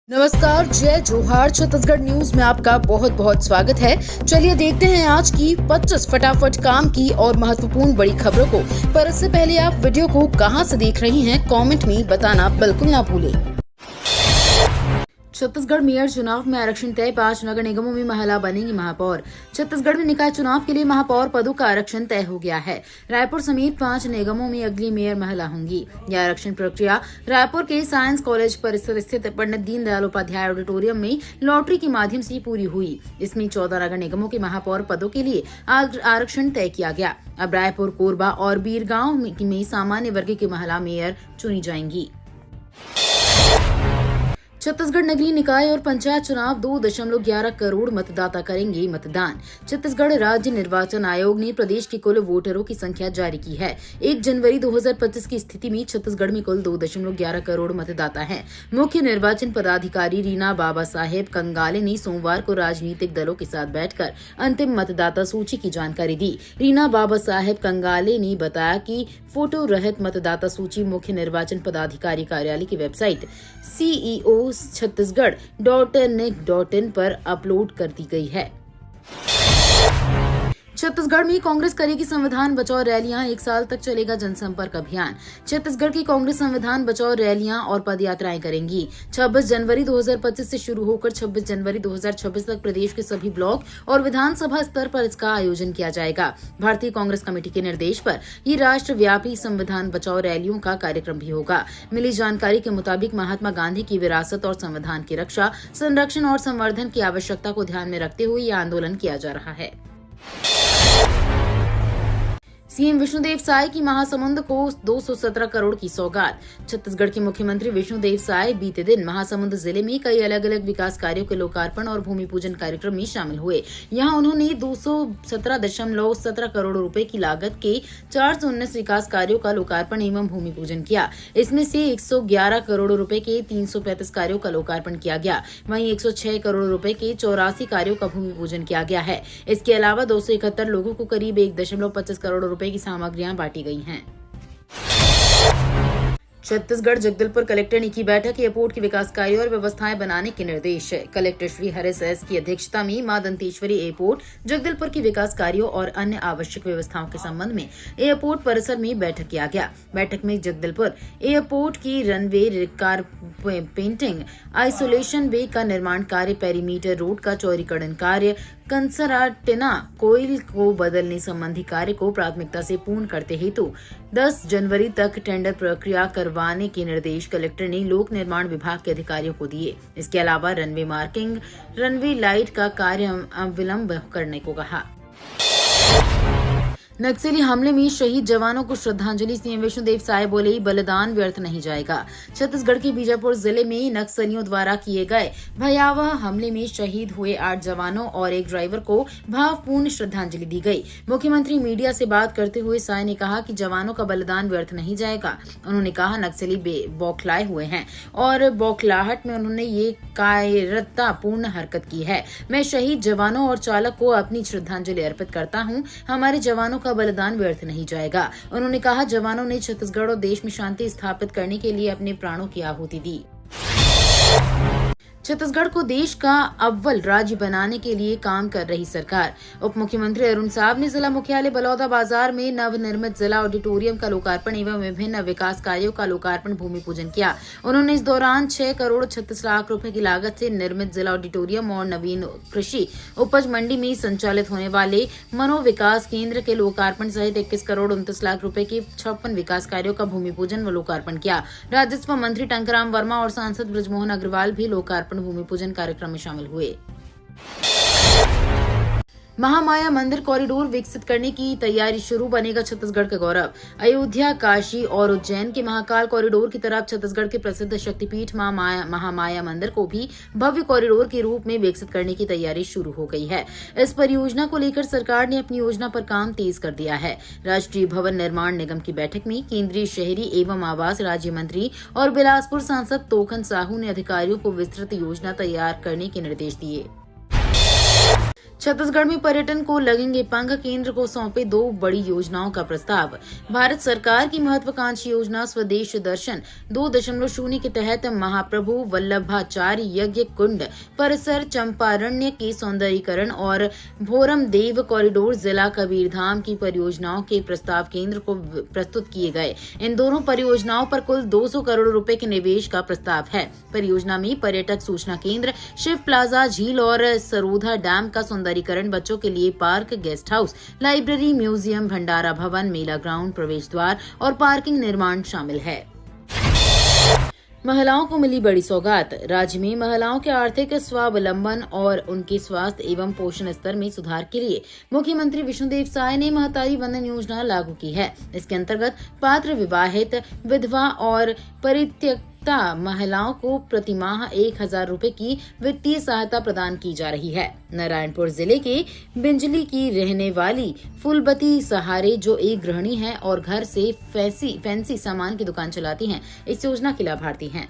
नमस्कार, जय जोहार। छत्तीसगढ़ न्यूज में आपका बहुत बहुत स्वागत है। चलिए देखते हैं आज की 25 फटाफट काम की और महत्वपूर्ण बड़ी खबरों को। पर इससे पहले आप वीडियो को कहां से देख रही हैं, कमेंट में बताना बिल्कुल ना भूलें। छत्तीसगढ़ मेयर चुनाव में आरक्षण तय, 5 नगर निगमों में महिला बनेंगी महापौर। छत्तीसगढ़ में निकाय चुनाव के लिए महापौर पदों का आरक्षण तय हो गया है। रायपुर समेत 5 निगमों में अगली मेयर महिला होंगी। यह आरक्षण प्रक्रिया रायपुर के साइंस कॉलेज परिसर स्थित पंडित दीनदयाल उपाध्याय ऑडिटोरियम में लॉटरी के माध्यम से पूरी हुई। इसमें 14 नगर निगमों के महापौर पदों के लिए आरक्षण तय किया गया। अब रायपुर, कोरबा और बीरगांव में सामान्य वर्ग की महिला मेयर चुनी जाएंगी। छत्तीसगढ़ नगरीय निकाय और पंचायत चुनाव 2.11 करोड़ मतदाता करेंगे मतदान। छत्तीसगढ़ राज्य निर्वाचन आयोग ने प्रदेश के कुल वोटरों की संख्या जारी की है। 1 जनवरी 2025 की स्थिति में छत्तीसगढ़ में कुल 2.11 करोड़ मतदाता हैं। मुख्य निर्वाचन पदाधिकारी रीना बाबा साहेब कंगाले ने सोमवार को राजनीतिक दलों के साथ बैठकर अंतिम मतदाता सूची की जानकारी दी। रीना बाबा साहेब कंगाले ने बताया कि फोटो रहित मतदाता सूची मुख्य निर्वाचन पदाधिकारी कार्यालय की वेबसाइट ceo.chhattisgarh.nic.in पर अपलोड कर दी गई है। छत्तीसगढ़ में कांग्रेस करेगी संविधान बचाओ रैलियां, 1 साल तक चलेगा जनसंपर्क अभियान। छत्तीसगढ़ की कांग्रेस संविधान बचाओ रैलियां और पदयात्राएं करेंगी। 26 जनवरी 2025 से शुरू होकर 26 जनवरी 2026 तक प्रदेश के सभी ब्लॉक और विधानसभा स्तर पर इसका आयोजन किया जाएगा। भारतीय कांग्रेस कमेटी के निर्देश पर ये राष्ट्रव्यापी संविधान बचाओ रैलियों का कार्यक्रम भी होगा। मिली जानकारी के मुताबिक महात्मा गांधी की विरासत और संविधान की रक्षा, संरक्षण और संवर्धन की आवश्यकता को ध्यान में रखते हुए यह आंदोलन किया जा रहा है। सीएम विष्णुदेव साय की महासमुंद को 217 करोड़ की सौगात। छत्तीसगढ़ के मुख्यमंत्री विष्णुदेव साय बीते दिन महासमुंद जिले में कई अलग अलग विकास कार्यों के लोकार्पण और भूमि पूजन कार्यक्रम में शामिल हुए। यहां उन्होंने 217.17 करोड़ रुपए की लागत के 419 विकास कार्यों का लोकार्पण एवं भूमि पूजन किया। इसमें से 111 करोड़ रुपए के 335 कार्यों का लोकार्पण किया गया। वहीं 106 करोड़ रुपए के 84 कार्यों का भूमि पूजन किया गया है। इसके अलावा 271 लोगों को करीब 1.25 करोड़ रुपए की सामग्रियां बांटी गई हैं। छत्तीसगढ़ जगदलपुर कलेक्टर ने की बैठक, एयरपोर्ट के विकास कार्यों और व्यवस्थाएं बनाने के निर्देश। कलेक्टर श्री हरीश एस की अध्यक्षता में मां दंतेश्वरी एयरपोर्ट जगदलपुर के विकास कार्यों और अन्य आवश्यक व्यवस्थाओं के संबंध में एयरपोर्ट परिसर में बैठक किया गया। बैठक में जगदलपुर एयरपोर्ट की रनवे कार पेंटिंग, आइसोलेशन वे का निर्माण कार्य, पेरीमीटर रोड का चौड़ीकरण कार्य, कंसराटिना कोयल को बदलने संबंधी कार्य को प्राथमिकता से पूर्ण करते हेतु 10 जनवरी तक टेंडर प्रक्रिया करवाने के निर्देश कलेक्टर ने लोक निर्माण विभाग के अधिकारियों को दिए। इसके अलावा रनवे मार्किंग, रनवे लाइट का कार्य अविलंब करने को कहा। नक्सली हमले में शहीद जवानों को श्रद्धांजलि, सीएम विष्णुदेव साय बोले, बलिदान व्यर्थ नहीं जाएगा। छत्तीसगढ़ के बीजापुर जिले में नक्सलियों द्वारा किए गए भयावह हमले में शहीद हुए 8 जवानों और एक ड्राइवर को भावपूर्ण श्रद्धांजलि दी गई। मुख्यमंत्री मीडिया से बात करते हुए साय ने कहा कि जवानों का बलिदान व्यर्थ नहीं जाएगा। उन्होंने कहा नक्सली बौखलाए हुए हैं और बौखलाहट में उन्होंने ये कायरतापूर्ण हरकत की है। मैं शहीद जवानों और चालक को अपनी श्रद्धांजलि अर्पित करता हूँ। हमारे जवानों का बलिदान व्यर्थ नहीं जाएगा। उन्होंने कहा जवानों ने छत्तीसगढ़ और देश में शांति स्थापित करने के लिए अपने प्राणों की आहुति दी। छत्तीसगढ़ को देश का अव्वल राज्य बनाने के लिए काम कर रही सरकार। उप मुख्यमंत्री अरुण साहब ने जिला मुख्यालय बलौदा बाजार में नवनिर्मित जिला ऑडिटोरियम का लोकार्पण एवं विभिन्न विकास कार्यों का लोकार्पण भूमि पूजन किया। उन्होंने इस दौरान 6 करोड़ 36 लाख रुपए की लागत से निर्मित जिला ऑडिटोरियम और नवीन कृषि उपज मंडी में संचालित होने वाले मनोविकास केंद्र के लोकार्पण सहित 21 करोड़ 29 लाख रुपए के 56 विकास कार्यों का भूमि पूजन व लोकार्पण किया। राजस्व मंत्री टंकराम वर्मा और सांसद बृजमोहन अग्रवाल भी लोकार्पण भूमि पूजन कार्यक्रम में शामिल हुए। महामाया मंदिर कॉरिडोर विकसित करने की तैयारी शुरू, बनेगा छत्तीसगढ़ का गौरव। अयोध्या, काशी और उज्जैन के महाकाल कॉरिडोर की तरफ छत्तीसगढ़ के प्रसिद्ध शक्तिपीठ महामाया मंदिर को भी भव्य कॉरिडोर के रूप में विकसित करने की तैयारी शुरू हो गई है। इस परियोजना को लेकर सरकार ने अपनी योजना पर काम तेज कर दिया है। राष्ट्रीय भवन निर्माण निगम की बैठक में केंद्रीय शहरी एवं आवास राज्य मंत्री और बिलासपुर सांसद तोखन साहू ने अधिकारियों को विस्तृत योजना तैयार करने के निर्देश दिए। छत्तीसगढ़ में पर्यटन को लगेंगे पंख, केंद्र को सौंपे 2 बड़ी योजनाओं का प्रस्ताव। भारत सरकार की महत्वाकांक्षी योजना स्वदेश दर्शन 2.0 के तहत महाप्रभु वल्लभाचार्य यज्ञ कुंड परिसर, चंपारण्य के सौंदर्यीकरण और भोरम देव कॉरिडोर जिला कबीरधाम की परियोजनाओं के प्रस्ताव केंद्र को प्रस्तुत किए गए। इन दोनों परियोजनाओं पर कुल 200 करोड़ रुपए के निवेश का प्रस्ताव है। परियोजना में पर्यटक सूचना केंद्र, शिव प्लाजा, झील और सरोधा डैम का सौंदर्यीकरण, बच्चों के लिए park, guest house, library, museum, भंडारा भवन, मेला ग्राउंड, प्रवेश द्वार और पार्किंग निर्माण शामिल है। महिलाओं को मिली बड़ी सौगात। राज्य में महिलाओं के आर्थिक स्वावलंबन और उनके स्वास्थ्य एवं पोषण स्तर में सुधार के लिए मुख्यमंत्री विष्णुदेव साय ने महतारी वंदन योजना लागू की है। इसके अंतर्गत पात्र, विवाहित, विधवा और परित्यक्ता महिलाओं को प्रतिमाह 1,000 रुपए की वित्तीय सहायता प्रदान की जा रही है। नारायणपुर जिले के बिंजली की रहने वाली फूलबती सहारे, जो एक गृहिणी है और घर से फैंसी सामान की दुकान चलाती हैं, इस योजना की लाभार्थी हैं।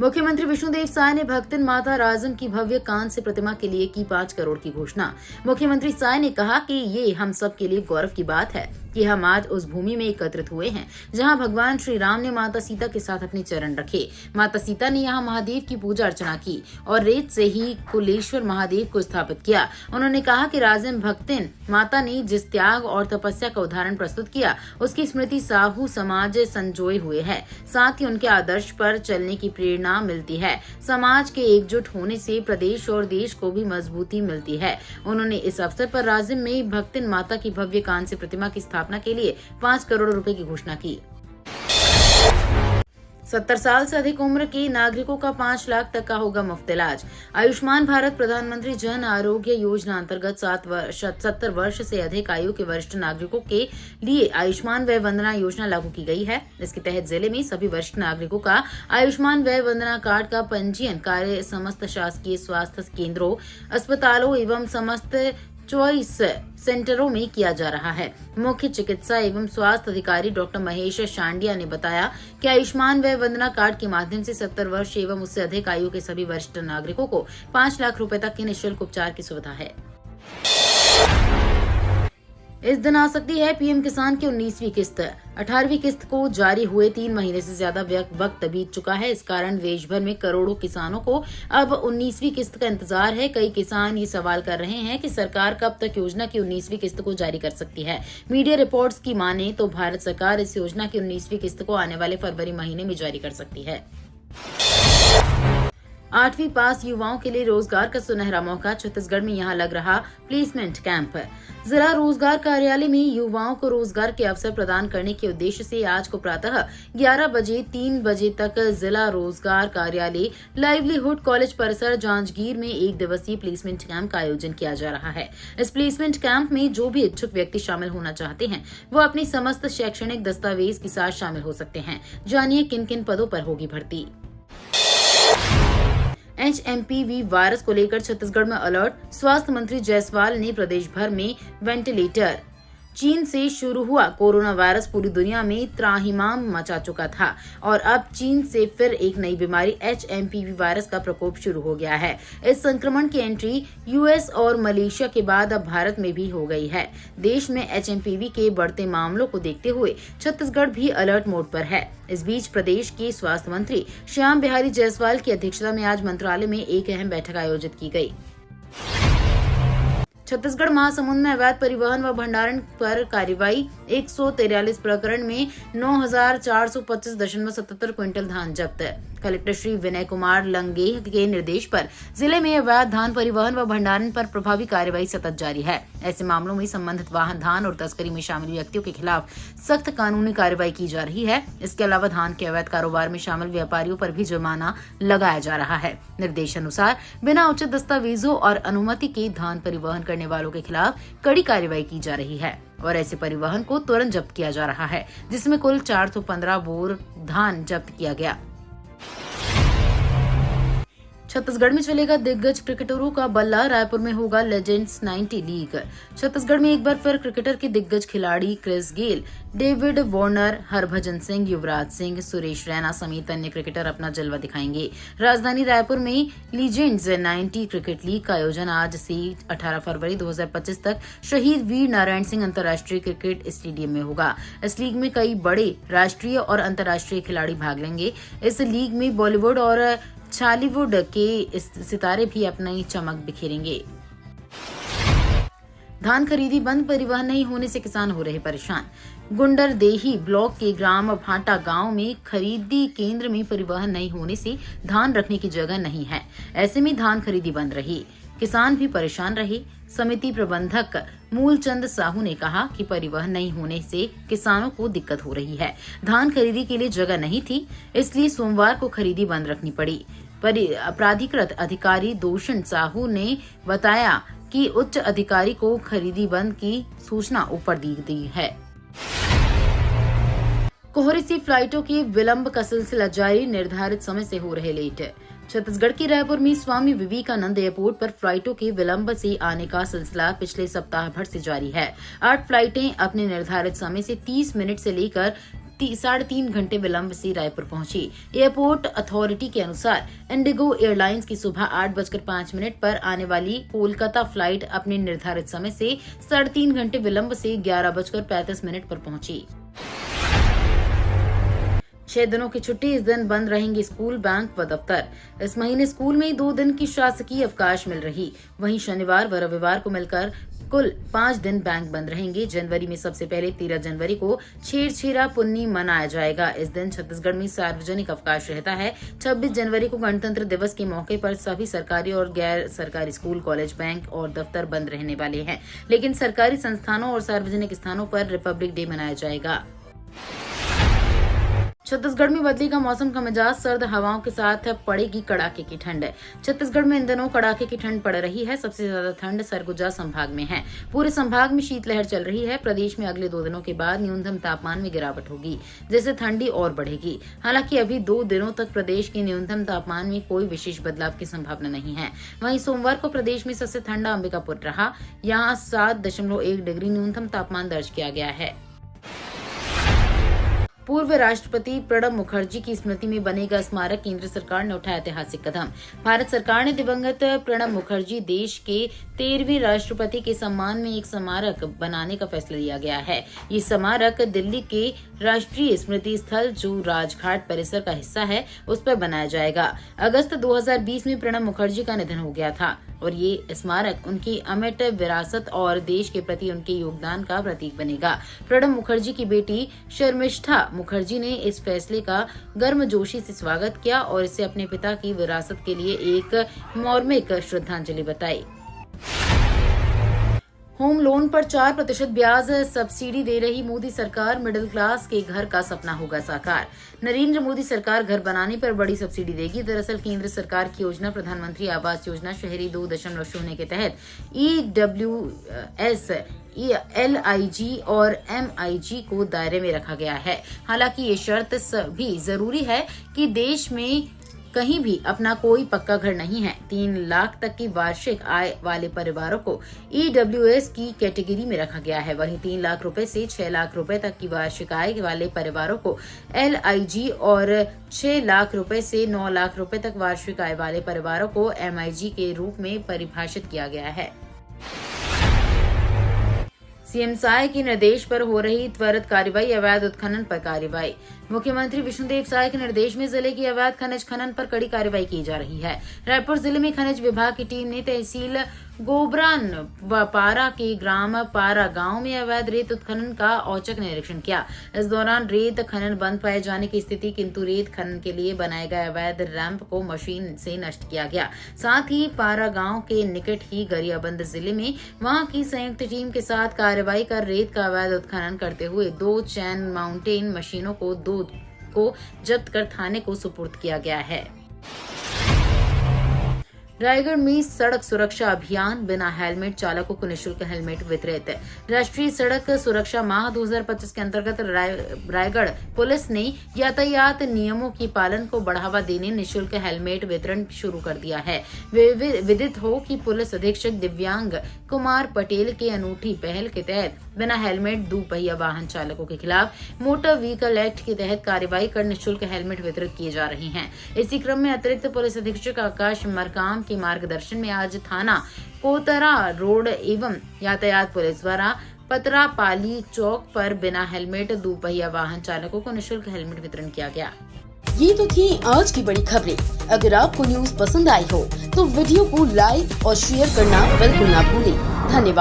मुख्यमंत्री विष्णुदेव साय ने भक्तिन माता राजम की भव्य कांस्य प्रतिमा के लिए की 5 करोड़ की घोषणा। मुख्यमंत्री साय ने कहा कि ये हम सब के लिए गौरव की बात है कि हम आज उस भूमि में एकत्रित हुए हैं जहां भगवान श्री राम ने माता सीता के साथ अपने चरण रखे। माता सीता ने यहां महादेव की पूजा अर्चना की और रेत से ही कुलेश्वर महादेव को स्थापित किया। उन्होंने कहा कि राजिम भक्तिन माता ने जिस त्याग और तपस्या का उदाहरण प्रस्तुत किया, उसकी स्मृति साहू समाज संजोए हुए है। साथ ही उनके आदर्श पर चलने की प्रेरणा मिलती है। समाज के एकजुट होने से प्रदेश और देश को भी मजबूती मिलती है। उन्होंने इस अवसर पर राजिम में भक्तिन माता की भव्य कांस्य प्रतिमा की स्थापना के लिए 5 करोड़ रुपए की घोषणा की। 70 साल से अधिक उम्र के नागरिकों का 5 लाख तक का होगा मुफ्त इलाज। आयुष्मान भारत प्रधानमंत्री जन आरोग्य योजना अंतर्गत 70 वर्ष से अधिक आयु के वरिष्ठ नागरिकों के लिए आयुष्मान व्यय वंदना योजना लागू की गई है। इसके तहत जिले में सभी वरिष्ठ नागरिकों का आयुष्मान व्यय वंदना कार्ड का पंजीयन कार्य समस्त शासकीय स्वास्थ्य केंद्रों, अस्पतालों एवं समस्त चॉइस सेंटरों में किया जा रहा है। मुख्य चिकित्सा एवं स्वास्थ्य अधिकारी डॉक्टर महेश शांडिया ने बताया कि आयुष्मान व्यय वंदना कार्ड के माध्यम से 70 वर्ष एवं उससे अधिक आयु के सभी वरिष्ठ नागरिकों को 5 लाख रुपए तक के निःशुल्क उपचार की सुविधा है। इस दिन आ सकती है पीएम किसान की 19वीं किस्त। 18वीं किस्त को जारी हुए 3 महीने से ज्यादा वक्त बीत चुका है। इस कारण देश भर में करोड़ों किसानों को अब 19वीं किस्त का इंतजार है। कई किसान ये सवाल कर रहे हैं कि सरकार कब तक योजना की 19वीं किस्त को जारी कर सकती है। मीडिया रिपोर्ट्स की माने तो भारत सरकार इस योजना की 19वीं किस्त को आने वाले फरवरी महीने में जारी कर सकती है। 8वीं पास युवाओं के लिए रोजगार का सुनहरा मौका। छत्तीसगढ़ में यहां लग रहा प्लेसमेंट कैंप। जिला रोजगार कार्यालय में युवाओं को रोजगार के अवसर प्रदान करने के उद्देश्य से आज को प्रातः 11 बजे 3 बजे तक जिला रोजगार कार्यालय लाइवलीहुड कॉलेज परिसर जांजगीर में 1 दिवसीय प्लेसमेंट कैंप का आयोजन किया जा रहा है। इस प्लेसमेंट कैंप में जो भी इच्छुक व्यक्ति शामिल होना चाहते हैं वो अपनी समस्त शैक्षणिक दस्तावेज के साथ शामिल हो सकते हैं। जानिए किन किन पदों पर होगी भर्ती। HMPV वायरस को लेकर छत्तीसगढ़ में अलर्ट। स्वास्थ्य मंत्री जायसवाल ने प्रदेश भर में वेंटिलेटर। चीन से शुरू हुआ कोरोना वायरस पूरी दुनिया में त्राहिमाम मचा चुका था और अब चीन से फिर एक नई बीमारी HMPV वायरस का प्रकोप शुरू हो गया है। इस संक्रमण की एंट्री US और मलेशिया के बाद अब भारत में भी हो गई है। देश में HMPV के बढ़ते मामलों को देखते हुए छत्तीसगढ़ भी अलर्ट मोड पर है। इस बीच प्रदेश के स्वास्थ्य मंत्री श्याम बिहारी जायसवाल की अध्यक्षता में आज मंत्रालय में एक अहम बैठक आयोजित की गई। छत्तीसगढ़ महासमुंद में अवैध परिवहन व भंडारण पर कार्रवाई। 143 प्रकरण में 9,425.77 क्विंटल धान जब्त। कलेक्टर श्री विनय कुमार लंगेह के निर्देश पर जिले में अवैध धान परिवहन व भंडारण पर प्रभावी कार्रवाई सतत जारी है। ऐसे मामलों में संबंधित वाहन धान और तस्करी में शामिल व्यक्तियों के खिलाफ सख्त कानूनी कार्रवाई की जा रही है। इसके अलावा धान के अवैध कारोबार में शामिल व्यापारियों पर भी जुर्माना लगाया जा रहा है। निर्देशानुसार बिना उचित दस्तावेजों और अनुमति के धान परिवहन करने वालों के खिलाफ कड़ी कार्रवाई की जा रही है और ऐसे परिवहन को तुरंत जब्त किया जा रहा है, जिसमें कुल 415 बोर धान जब्त किया गया। छत्तीसगढ़ में चलेगा दिग्गज क्रिकेटरों का बल्ला, रायपुर में होगा लेजेंड्स 90 लीग। छत्तीसगढ़ में एक बार फिर क्रिकेटर के दिग्गज खिलाड़ी Chris Gayle, David Warner, Harbhajan Singh, Yuvraj Singh, Suresh Raina समेत अन्य क्रिकेटर अपना जलवा दिखाएंगे। राजधानी रायपुर में लीजेंड्स 90 क्रिकेट लीग का आयोजन आज से 18 फरवरी 2025 तक शहीद वीर नारायण सिंह अंतर्राष्ट्रीय क्रिकेट स्टेडियम में होगा। इस लीग में कई बड़े राष्ट्रीय और अंतर्राष्ट्रीय खिलाड़ी भाग लेंगे। इस लीग में बॉलीवुड और छालीवुड के सितारे भी अपनी चमक बिखेरेंगे। धान खरीदी बंद, परिवहन नहीं होने से किसान हो रहे परेशान। गुंडरदेही ब्लॉक के ग्राम भाटा गांव में खरीदी केंद्र में परिवहन नहीं होने से धान रखने की जगह नहीं है। ऐसे में धान खरीदी बंद रही, किसान भी परेशान रहे। समिति प्रबंधक मूलचंद साहू ने कहा कि परिवहन नहीं होने से किसानों को दिक्कत हो रही है। धान खरीदी के लिए जगह नहीं थी, इसलिए सोमवार को खरीदी बंद रखनी पड़ी। प्राधिकृत अधिकारी दोषण साहू ने बताया कि उच्च अधिकारी को खरीदी बंद की सूचना ऊपर दी गई है। कोहरे से फ्लाइटों के विलंब का सिलसिला जारी, निर्धारित समय से हो रहे लेट। छत्तीसगढ़ के रायपुर में स्वामी विवेकानंद एयरपोर्ट पर फ्लाइटों के विलंब से आने का सिलसिला पिछले सप्ताह भर से जारी है। 8 फ्लाइटें अपने निर्धारित समय से 30 मिनट से लेकर 3.5 घंटे विलंब से रायपुर पहुंची। एयरपोर्ट अथॉरिटी के अनुसार इंडिगो एयरलाइंस की सुबह 8:05 पर आने वाली कोलकाता फ्लाइट अपने निर्धारित समय से 3.5 घंटे विलंब से 11:35 पर पहुंची। 6 दिनों की छुट्टी, इस दिन बंद रहेंगे स्कूल, बैंक व दफ्तर। इस महीने स्कूल में 2 दिन की शासकीय अवकाश मिल रही, वहीं शनिवार व रविवार को मिलकर कुल 5 दिन बैंक बंद रहेंगे। जनवरी में सबसे पहले 13 जनवरी को छेरछेरा पुन्नी मनाया जाएगा। इस दिन छत्तीसगढ़ में सार्वजनिक अवकाश रहता है। 26 जनवरी को गणतंत्र दिवस के मौके पर सभी सरकारी और गैर सरकारी स्कूल, कॉलेज, बैंक और दफ्तर बंद रहने वाले हैं, लेकिन सरकारी संस्थानों और सार्वजनिक स्थानों पर रिपब्लिक डे मनाया जाएगा। छत्तीसगढ़ में बदलेगा मौसम का मिजाज, सर्द हवाओं के साथ पड़ेगी कड़ाके की ठंड। छत्तीसगढ़ में इन दिनों कड़ाके की ठंड पड़ रही है। सबसे ज्यादा ठंड सरगुजा संभाग में है। पूरे संभाग में शीतलहर चल रही है। प्रदेश में अगले 2 दिनों के बाद न्यूनतम तापमान में गिरावट होगी, जिससे ठंडी और बढ़ेगी। हालांकि अभी 2 दिनों तक प्रदेश के न्यूनतम तापमान में कोई विशेष बदलाव की संभावना नहीं है। वहीं सोमवार को प्रदेश में सबसे ठंडा अंबिकापुर रहा। यहाँ 7.1 डिग्री न्यूनतम तापमान दर्ज किया गया है। पूर्व राष्ट्रपति प्रणब मुखर्जी की स्मृति में बनेगा स्मारक, केंद्र सरकार ने उठाया ऐतिहासिक कदम। भारत सरकार ने दिवंगत प्रणब मुखर्जी देश के 13वें राष्ट्रपति के सम्मान में एक स्मारक बनाने का फैसला लिया गया है। ये स्मारक दिल्ली के राष्ट्रीय स्मृति स्थल, जो राजघाट परिसर का हिस्सा है, उस पर बनाया जाएगा। अगस्त 2020 में प्रणब मुखर्जी का निधन हो गया था और ये स्मारक उनकी अमिट विरासत और देश के प्रति उनके योगदान का प्रतीक बनेगा। प्रणब मुखर्जी की बेटी शर्मिष्ठा मुखर्जी ने इस फैसले का गर्मजोशी से स्वागत किया और इसे अपने पिता की विरासत के लिए एक मार्मिक श्रद्धांजलि बताई। होम लोन पर 4% ब्याज सब्सिडी दे रही मोदी सरकार, मिडिल क्लास के घर का सपना होगा साकार। नरेंद्र मोदी सरकार घर बनाने पर बड़ी सब्सिडी देगी। दरअसल केंद्र सरकार की योजना प्रधानमंत्री आवास योजना शहरी 2.0 के तहत EWS, LIG और MIG को दायरे में रखा गया है। हालांकि ये शर्त भी जरूरी है कि देश में कहीं भी अपना कोई पक्का घर नहीं है। 3 लाख तक की वार्षिक आय वाले परिवारों को EWS की कैटेगरी में रखा गया है। वहीं 3 लाख रुपए से 6 लाख रुपए तक की वार्षिक आय वाले परिवारों को LIG और 6 लाख रुपए से 9 लाख रुपए तक वार्षिक आय वाले परिवारों को MIG के रूप में परिभाषित किया गया है। सीएम साय के निर्देश पर हो रही त्वरित कार्रवाई, अवैध उत्खनन पर कार्रवाई। मुख्यमंत्री विष्णुदेव साय के निर्देश में जिले की अवैध खनिज खनन पर कड़ी कार्रवाई की जा रही है। रायपुर जिले में खनिज विभाग की टीम ने तहसील गोबरान व पारा के ग्राम पारा गांव में अवैध रेत उत्खनन का औचक निरीक्षण किया। इस दौरान रेत खनन बंद पाए जाने की स्थिति, किंतु रेत खनन के लिए बनाए गए अवैध रैंप को मशीन से नष्ट किया गया। साथ ही पारा गांव के निकट ही गरियाबंद जिले में वहां की संयुक्त टीम के साथ कार्रवाई कर रेत का अवैध उत्खनन करते हुए 2 चैन माउंटेन मशीनों को जब्त कर थाने को सुपुर्द किया गया है। रायगढ़ में सड़क सुरक्षा अभियान, बिना हेलमेट चालकों को निःशुल्क हेलमेट वितरित। राष्ट्रीय सड़क सुरक्षा माह 2025 के अंतर्गत रायगढ़ पुलिस ने यातायात नियमों की पालन को बढ़ावा देने निःशुल्क हेलमेट वितरण शुरू कर दिया है। विदित हो कि पुलिस अधीक्षक दिव्यांग कुमार पटेल के अनूठी पहल के तहत बिना हेलमेट दोपहिया वाहन चालकों के खिलाफ मोटर व्हीकल एक्ट के तहत कार्रवाई कर निःशुल्क हेलमेट वितरित किए जा रहे हैं। इसी क्रम में अतिरिक्त पुलिस अधीक्षक आकाश मरकाम के मार्गदर्शन में आज थाना कोतरा रोड एवं यातायात पुलिस द्वारा पतरापाली चौक पर बिना हेलमेट दोपहिया वाहन चालकों को निःशुल्क हेलमेट वितरण किया गया। ये तो थी आज की बड़ी खबरें। अगर आपको न्यूज पसंद आई हो तो वीडियो को लाइक और शेयर करना बिल्कुल ना भूलें। धन्यवाद।